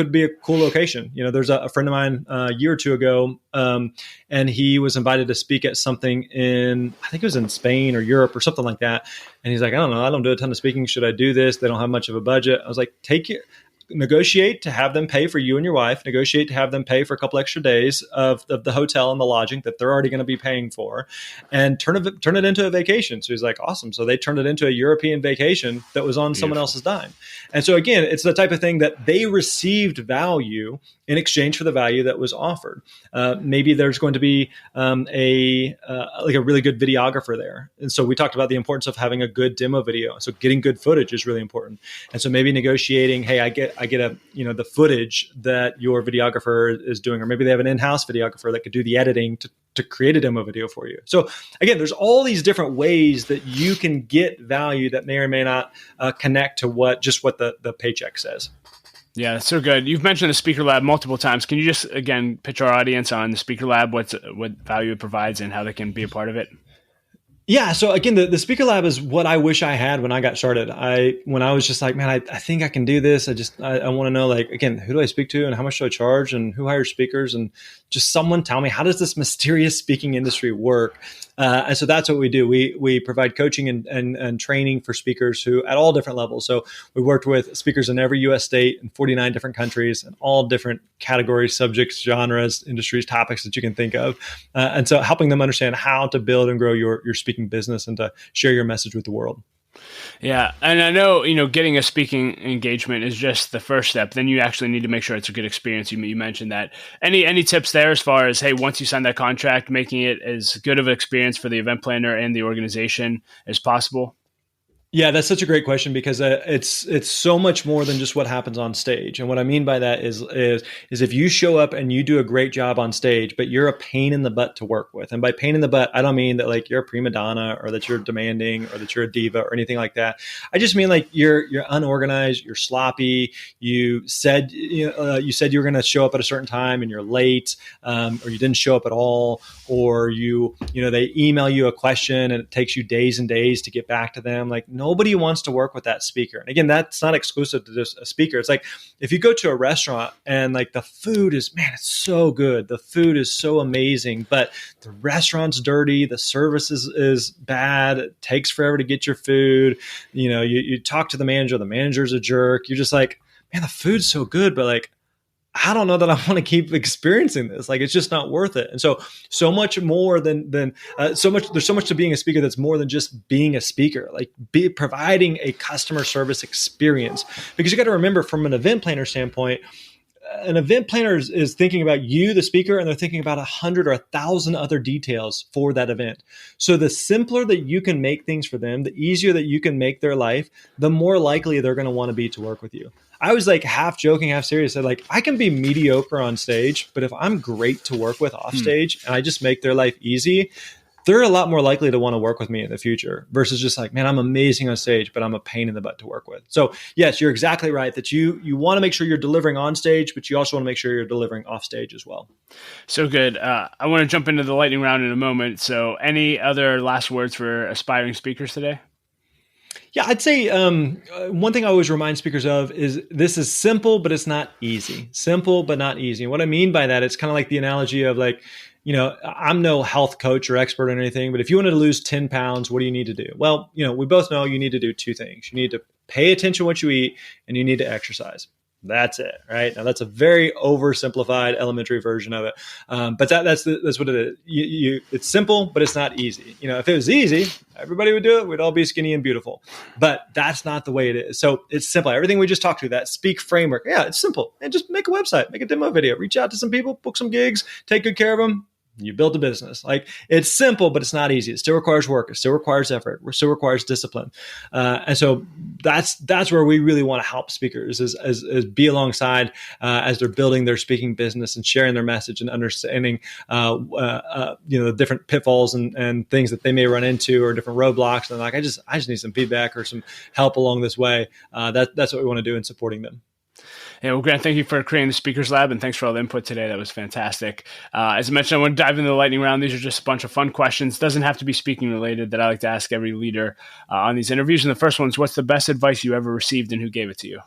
location. There's a friend of mine a year or two ago, and he was invited to speak at something in, I think it was in Spain or Europe or something like that. And he's like, I don't know, I don't do a ton of speaking. Should I do this? They don't have much of a budget. I was like, negotiate to have them pay for you and your wife, negotiate to have them pay for a couple extra days of the hotel and the lodging that they're already going to be paying for, and turn it into a vacation. So he's like, awesome. So they turned it into a European vacation that was on someone else's dime. And so again, it's the type of thing that they received value in exchange for the value that was offered. Maybe there's going to be a really good videographer there. And so we talked about the importance of having a good demo video. So getting good footage is really important. And so maybe negotiating, hey, I get the footage that your videographer is doing, or maybe they have an in-house videographer that could do the editing to create a demo video for you. So again, there's all these different ways that you can get value that may or may not connect to what the paycheck says. Yeah, that's so good. You've mentioned the Speaker Lab multiple times. Can you just, again, pitch our audience on the Speaker Lab, what value it provides and how they can be a part of it? Yeah. So again, the Speaker Lab is what I wish I had when I got started. When I was just like, man, I think I can do this. I want to know, like, again, who do I speak to and how much do I charge and who hires speakers, and just someone tell me, how does this mysterious speaking industry work? And so that's what we do. We provide coaching and training for speakers who at all different levels. So we worked with speakers in every U.S. state in 49 different countries and all different categories, subjects, genres, industries, topics that you can think of. And so helping them understand how to build and grow your speaking business and to share your message with the world. Yeah. And I know, getting a speaking engagement is just the first step. Then you actually need to make sure it's a good experience. You mentioned that. Any tips there as far as, hey, once you sign that contract, making it as good of an experience for the event planner and the organization as possible? Yeah, that's such a great question, because it's so much more than just what happens on stage. And what I mean by that is if you show up and you do a great job on stage, but you're a pain in the butt to work with. And by pain in the butt, I don't mean that like you're a prima donna or that you're demanding or that you're a diva or anything like that. I just mean like you're unorganized, you're sloppy. You said you were going to show up at a certain time and you're late, or you didn't show up at all, or they email you a question and it takes you days and days to get back to them. Like, nobody wants to work with that speaker. And again, that's not exclusive to just a speaker. It's like if you go to a restaurant and like the food is, man, it's so good. The food is so amazing, but the restaurant's dirty. The service is bad. It takes forever to get your food. You talk to the manager's a jerk. You're just like, man, the food's so good, but like, I don't know that I want to keep experiencing this. Like, it's just not worth it. And so much more than so much. There's so much to being a speaker that's more than just being a speaker. Like, providing a customer service experience. Because you got to remember, from an event planner standpoint, an event planner is thinking about you, the speaker, and they're thinking about 100 or 1,000 other details for that event. So the simpler that you can make things for them, the easier that you can make their life, the more likely they're going to want to be to work with you. I was like half joking, half serious. Said like, I can be mediocre on stage, but if I'm great to work with off stage and I just make their life easy, they're a lot more likely to want to work with me in the future versus just like, man, I'm amazing on stage, but I'm a pain in the butt to work with. So yes, you're exactly right that you want to make sure you're delivering on stage, but you also want to make sure you're delivering off stage as well. So good. I want to jump into the lightning round in a moment. So any other last words for aspiring speakers today? Yeah, I'd say one thing I always remind speakers of is this is simple, but it's not easy. Simple, but not easy. And what I mean by that, it's kind of like the analogy of like, I'm no health coach or expert or anything, but if you wanted to lose 10 pounds, what do you need to do? Well, we both know you need to do two things. You need to pay attention to what you eat, and you need to exercise. That's it, right? Now that's a very oversimplified elementary version of it, but that's what it is. It's simple, but it's not easy. If it was easy, everybody would do it. We'd all be skinny and beautiful, but that's not the way it is. So it's simple. Everything we just talked through, that speak framework, yeah, it's simple. And just make a website, make a demo video, reach out to some people, book some gigs, take good care of them. You build a business. Like, it's simple, but it's not easy. It still requires work. It still requires effort. It still requires discipline. And so that's where we really want to help speakers is be alongside as they're building their speaking business and sharing their message and understanding, the different pitfalls and things that they may run into or different roadblocks. And like, I just need some feedback or some help along this way. That's what we want to do in supporting them. Yeah, well, Grant, thank you for creating the Speakers Lab, and thanks for all the input today. That was fantastic. As I mentioned, I want to dive into the lightning round. These are just a bunch of fun questions. Doesn't have to be speaking related that I like to ask every leader on these interviews. And the first one is, what's the best advice you ever received and who gave it to you?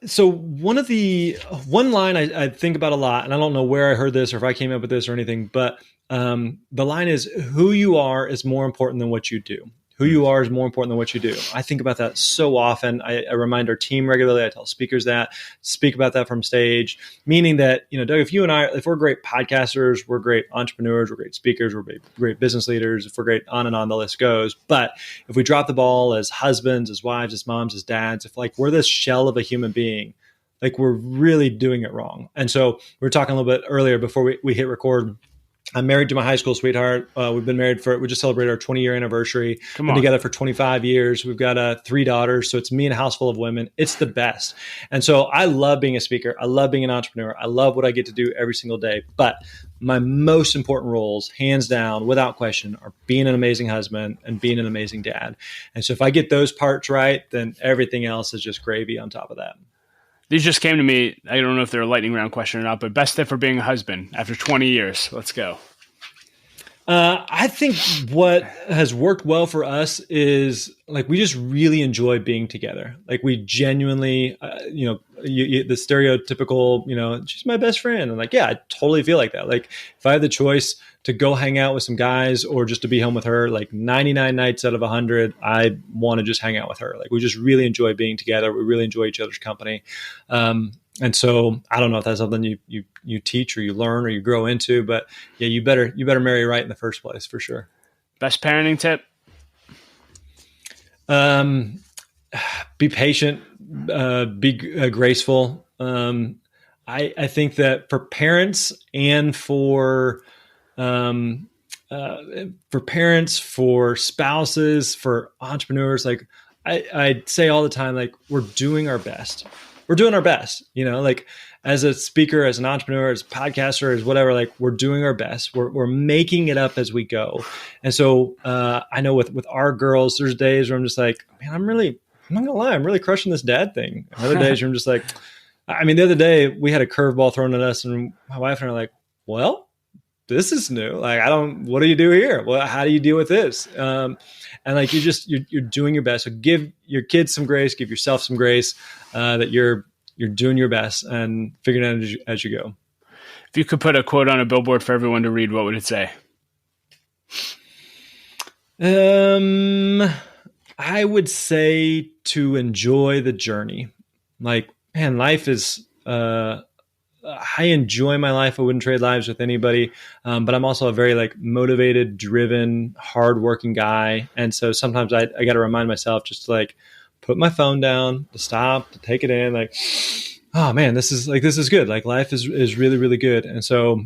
So one line I think about a lot, and I don't know where I heard this or if I came up with this or anything, but the line is, who you are is more important than what you do. Who you are is more important than what you do. I think about that so often. I remind our team regularly. I tell speakers speak about that from stage, meaning that, Doug, if you and I, if we're great podcasters, we're great entrepreneurs, we're great speakers, we're great business leaders, if we're great on and on the list goes. But if we drop the ball as husbands, as wives, as moms, as dads, if like we're this shell of a human being, like we're really doing it wrong. And so we were talking a little bit earlier before we hit record. I'm married to my high school sweetheart. We've been married we just celebrated our 20-year anniversary. Been together for 25 years. We've got 3 daughters. So it's me and a house full of women. It's the best. And so I love being a speaker. I love being an entrepreneur. I love what I get to do every single day. But my most important roles, hands down, without question, are being an amazing husband and being an amazing dad. And so if I get those parts right, then everything else is just gravy on top of that. These just came to me. I don't know if they're a lightning round question or not, but best tip for being a husband after 20 years. Let's go. I think what has worked well for us is like we just really enjoy being together. Like we genuinely, the stereotypical, she's my best friend. And like, yeah, I totally feel like that. Like if I had the choice to go hang out with some guys or just to be home with her, like 99 nights out of 100, I want to just hang out with her. Like we just really enjoy being together. We really enjoy each other's company. And so I don't know if that's something you teach or you learn or you grow into, but yeah, you better marry right in the first place for sure. Best parenting tip? Be patient, be graceful. I think that for parents and for spouses, for entrepreneurs, like I say all the time, like we're doing our best. We're doing our best, like as a speaker, as an entrepreneur, as a podcaster, as whatever, like we're doing our best. We're making it up as we go. And so I know with our girls, there's days where I'm just like, man, I'm not gonna lie, I'm really crushing this dad thing. And other days where I'm just like, the other day we had a curveball thrown at us and my wife and I are like, well, this is new. Like, what do you do here? Well, how do you deal with this? And like, you're doing your best. So give your kids some grace, give yourself some grace, that you're doing your best and figuring it out as you go. If you could put a quote on a billboard for everyone to read, what would it say? I would say to enjoy the journey. Like, man, life is, I enjoy my life. I wouldn't trade lives with anybody. But I'm also a very like motivated, driven, hardworking guy. And so sometimes I got to remind myself just to like put my phone down, to stop, to take it in. Like, oh man, this is good. Like life is really, really good. And so,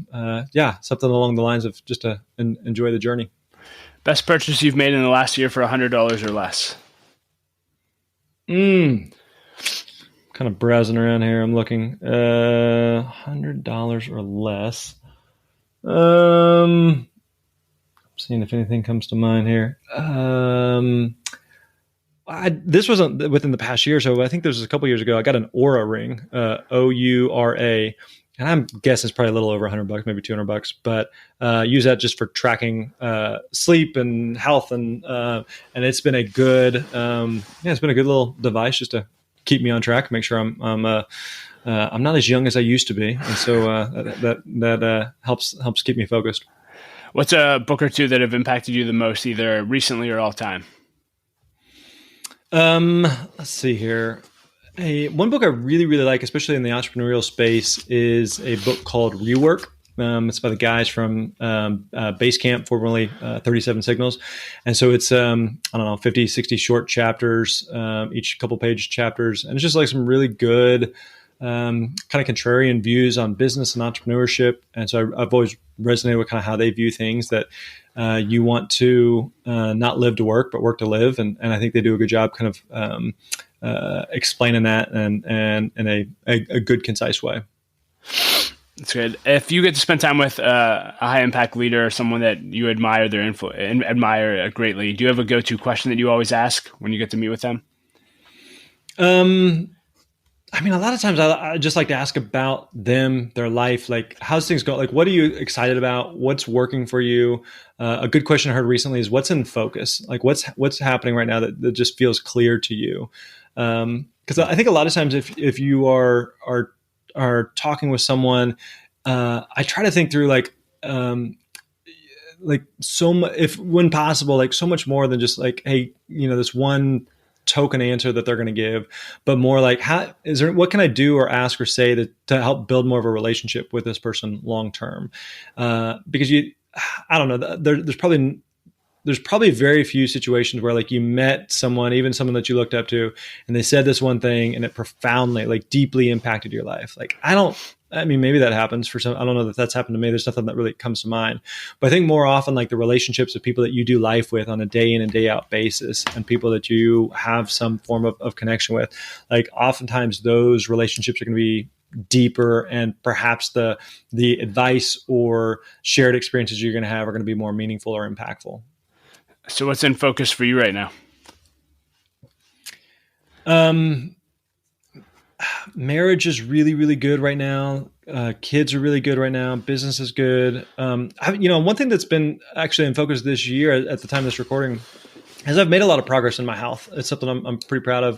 yeah, something along the lines of just to enjoy the journey. Best purchase you've made in the last year for $100 or less? Kind of browsing around here. I'm looking $100 or less. Seeing if anything comes to mind here. This wasn't within the past year, so I think this was a couple years ago. I got an Aura ring, Oura, and I'm guessing it's probably a little over $100, maybe $200. But use that just for tracking sleep and health, and it's been a good, it's been a good little device just to keep me on track, make sure I'm not as young as I used to be, and so that helps keep me focused. What's a book or two that have impacted you the most, either recently or all time? Let's see here. One book I really, really like, especially in the entrepreneurial space, is a book called Rework. It's by the guys from Basecamp, formerly 37 Signals. And so it's, 50, 60 short chapters, each couple page chapters. And it's just like some really good kind of contrarian views on business and entrepreneurship. And so I've always resonated with kind of how they view things, that you want to not live to work, but work to live. And I think they do a good job kind of explaining that and in a good, concise way. That's good. If you get to spend time with a high impact leader or someone that you admire admire greatly, do you have a go-to question that you always ask when you get to meet with them? I mean, a lot of times I just like to ask about them, their life, like how's things going? Like, what are you excited about? What's working for you? A good question I heard recently is what's in focus? Like what's happening right now that just feels clear to you? Because I think a lot of times if you are talking with someone, I try to think through like so much, if when possible, like so much more than just like, hey, this one token answer that they're going to give, but more like, what can I do or ask or say to help build more of a relationship with this person long term? Because I don't know, there's probably very few situations where like you met someone, even someone that you looked up to, and they said this one thing and it profoundly, like deeply impacted your life. Like, I mean, maybe that happens for some. I don't know that that's happened to me. There's nothing that really comes to mind. But I think more often, like the relationships of people that you do life with on a day in and day out basis, and people that you have some form of connection with, like oftentimes those relationships are going to be deeper, and perhaps the advice or shared experiences you're going to have are going to be more meaningful or impactful. So what's in focus for you right now? Marriage is really, really good right now. Kids are really good right now. Business is good. One thing that's been actually in focus this year at the time of this recording is I've made a lot of progress in my health. It's something I'm pretty proud of.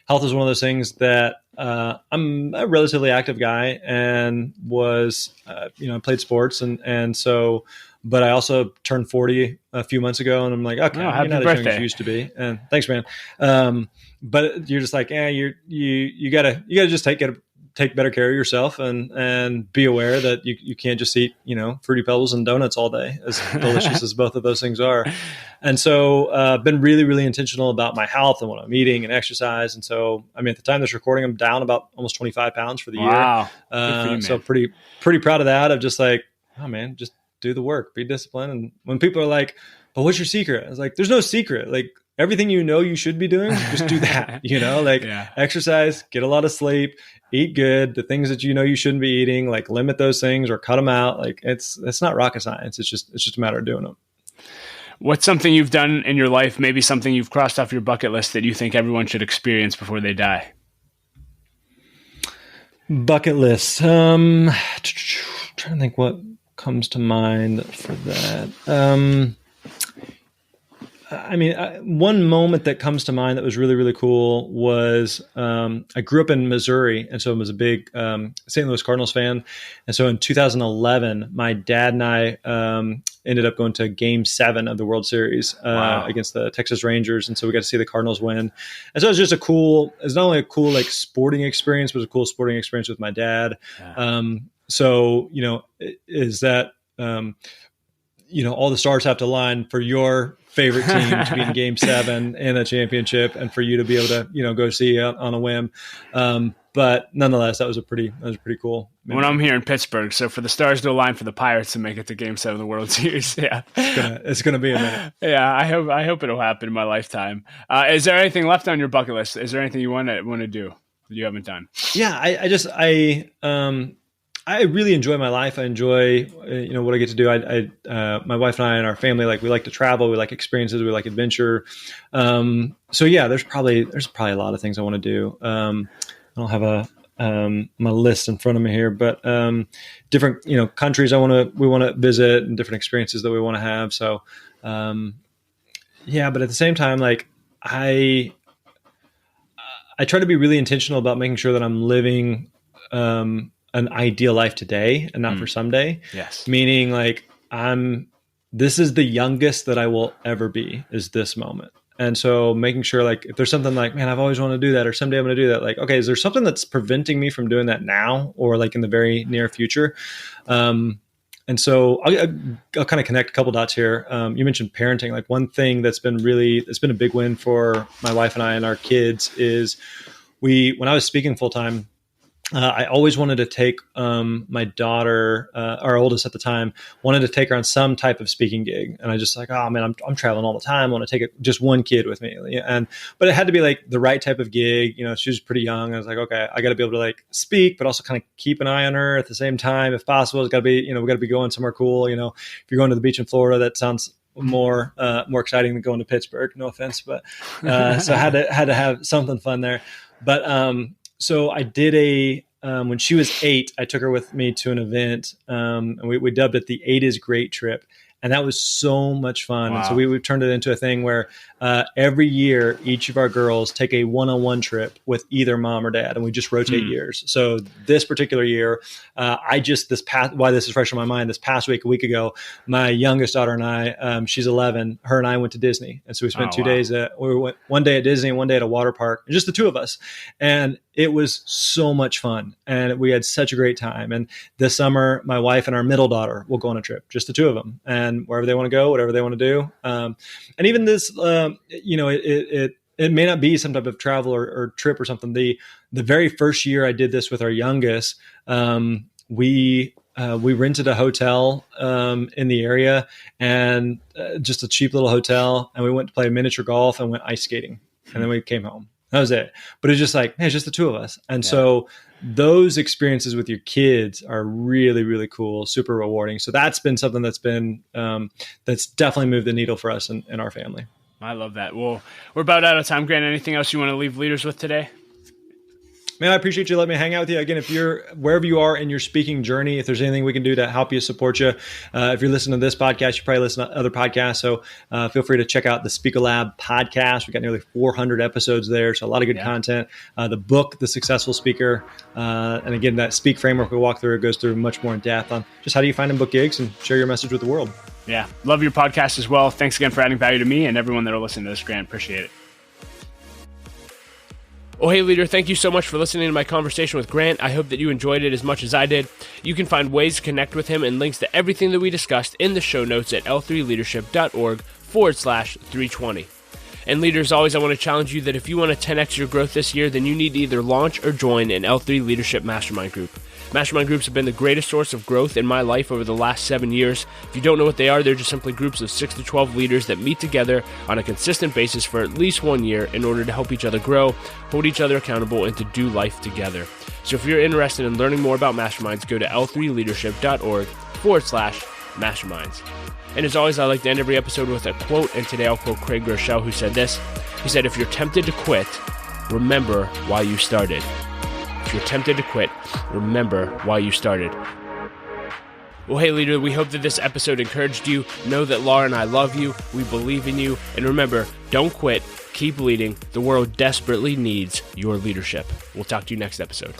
Health is one of those things that I'm a relatively active guy and was, played sports and so, but I also turned 40 a few months ago, and I'm like, okay, you're not as young as you used to be. And thanks, man. But you're just like, you gotta just take better care of yourself and be aware that you can't just eat, Fruity Pebbles and donuts all day, as delicious as both of those things are. And so I've been really, really intentional about my health and what I'm eating and exercise. And so, I mean, at the time of this recording, I'm down about almost 25 pounds for the year. You, so pretty proud of that. Of just like, oh man, just do the work, be disciplined. And when people are like, but what's your secret? I was like, there's no secret. Like, everything you should be doing, just do that, Exercise, get a lot of sleep, eat good, the things that you shouldn't be eating, like limit those things or cut them out. Like it's not rocket science. It's just a matter of doing them. What's something you've done in your life, maybe something you've crossed off your bucket list that you think everyone should experience before they die? Bucket list. Trying to think what comes to mind for that. I mean, one moment that comes to mind that was really, really cool was I grew up in Missouri, and so I was a big St. Louis Cardinals fan. And so in 2011, my dad and I ended up going to Game 7 of the World Series against the Texas Rangers, and so we got to see the Cardinals win. And so it was just it's not only a cool like sporting experience, but it was a cool sporting experience with my dad. Yeah. So is that all the stars have to align for your favorite team to be in Game 7 in a championship, and for you to be able to, go see on a whim. But nonetheless, that was a pretty cool memory. When I'm here in Pittsburgh, so for the stars to align for the Pirates to make it to Game 7 of the World Series, yeah, it's gonna be a minute. Yeah, I hope it'll happen in my lifetime. Is there anything left on your bucket list? Is there anything you want to do that you haven't done? Yeah, I really enjoy my life. I enjoy, what I get to do. My wife and I and our family, we like to travel. We like experiences. We like adventure. So yeah, there's probably a lot of things I want to do. I don't have my list in front of me here, but different, countries we want to visit, and different experiences that we want to have. So, yeah, but at the same time, I try to be really intentional about making sure that I'm living, an ideal life today and not for someday. Yes. Meaning this is the youngest that I will ever be, is this moment. And so making sure if there's something man, I've always wanted to do that, or someday I'm going to do that. Okay, is there something that's preventing me from doing that now, or in the very near future? And so I'll kind of connect a couple dots here. You mentioned parenting. One thing that's been a big win for my wife and I and our kids is when I was speaking full time, I always wanted to take my daughter, our oldest at the time, wanted to take her on some type of speaking gig. And I just oh man, I'm traveling all the time. I want to take just one kid with me. But it had to be the right type of gig. She was pretty young. I was okay, I got to be able to speak, but also kind of keep an eye on her at the same time. If possible, it's got to be, we got to be going somewhere cool. If you're going to the beach in Florida, that sounds more exciting than going to Pittsburgh. No offense, but so I had to have something fun there. But so I did when she was 8, I took her with me to an event, and we dubbed it the 8 is Great trip. And that was so much fun. Wow. And so we've turned it into a thing where every year, each of our girls take a one-on-one trip with either mom or dad, and we just rotate years. So this particular year, why this is fresh on my mind, this past week, a week ago, my youngest daughter and I, she's 11, her and I went to Disney. And so we spent 2 days we went one day at Disney and one day at a water park, just the two of us. And it was so much fun, and we had such a great time. And this summer, my wife and our middle daughter will go on a trip, just the two of them, and wherever they want to go, whatever they want to do. And even this, it may not be some type of travel or trip or something. The very first year I did this with our youngest, we rented a hotel in the area, and just a cheap little hotel, and we went to play miniature golf and went ice skating, and then we came home. That was it. But it's just hey, it's just the two of us. And so those experiences with your kids are really, really cool, super rewarding. So that's been something that's been, that's definitely moved the needle for us in our family. I love that. Well, we're about out of time. Grant, anything else you want to leave leaders with today? Man, I appreciate you letting me hang out with you. Again, if you're wherever you are in your speaking journey, if there's anything we can do to help you, support you, if you're listening to this podcast, you probably listen to other podcasts. So feel free to check out the Speaker Lab podcast. We've got nearly 400 episodes there. So a lot of good content. The book, The Successful Speaker. And again, that Speak framework we walk through goes through much more in depth on just how do you find and book gigs and share your message with the world. Yeah. Love your podcast as well. Thanks again for adding value to me and everyone that will listen to this, Grant. Appreciate it. Oh, hey, leader, thank you so much for listening to my conversation with Grant. I hope that you enjoyed it as much as I did. You can find ways to connect with him and links to everything that we discussed in the show notes at l3leadership.org/320. And leaders, always, I want to challenge you that if you want to 10x your growth this year, then you need to either launch or join an L3 Leadership Mastermind Group. Mastermind groups have been the greatest source of growth in my life over the last 7 years. If you don't know what they are, they're just simply groups of 6 to 12 leaders that meet together on a consistent basis for at least 1 year in order to help each other grow, hold each other accountable, and to do life together. So if you're interested in learning more about masterminds, go to l3leadership.org/masterminds. And as always, I like to end every episode with a quote, and today I'll quote Craig Groeschel, who said this. He said, "If you're tempted to quit, remember why you started." If you're tempted to quit, remember why you started. Well, hey, leader, we hope that this episode encouraged you. Know that Laura and I love you. We believe in you. And remember, don't quit. Keep leading. The world desperately needs your leadership. We'll talk to you next episode.